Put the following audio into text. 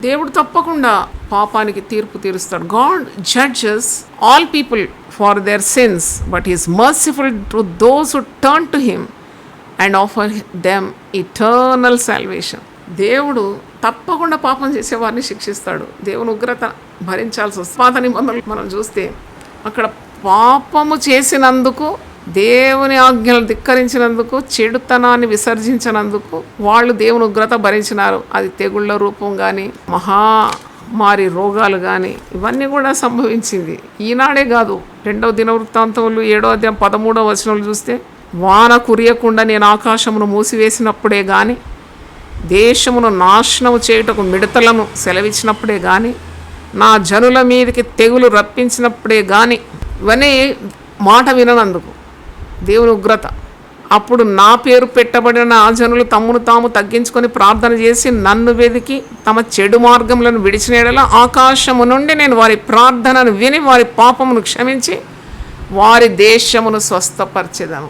దేవుడు తప్పకుండా పాపానికి తీర్పు తీరుస్తాడు. God judges all people for their sins, but is merciful to those who turn to him and offer them eternal salvation. దేవుడు తప్పకుండా పాపం చేసేవారిని శిక్షిస్తాడు. దేవుని ఉగ్రత భరించాల్సి వస్తుంది. పాత నిబంధనలు మనం చూస్తే అక్కడ పాపము చేసినందుకు, దేవుని ఆజ్ఞలు ధిక్కరించినందుకు, చెడుతనాన్ని విసర్జించినందుకు వాళ్ళు దేవుని ఉగ్రత భరించినారు. అది తెగుళ్ళ రూపం కానీ, మహామారి రోగాలు కానీ, ఇవన్నీ కూడా సంభవించింది. ఈనాడే కాదు, 2వ దినవృత్తాంతములు 7వ అధ్యాయం 13వ వచనంలో చూస్తే, వాన కురియకుండా నేను ఆకాశమును మూసివేసినప్పుడే కానీ, దేశమును నాశనము చేయుటకు మిడతలను సెలవిచ్చినప్పుడే కానీ, నా జనుల మీదకి తెగులు రప్పించినప్పుడే కానీ, ఇవన్నీ మాట విననందుకు దేవుని ఉగ్రత. అప్పుడు నా పేరు పెట్టబడిన ఆ జనులు తమ్మును తాము తగ్గించుకొని ప్రార్థన చేసి నన్ను వెదికి తమ చెడు మార్గములను విడిచిన యెడల ఆకాశము నుండి నేను వారి ప్రార్థనను విని వారి పాపమును క్షమించి వారి దేశమును స్వస్థపరిచెదను.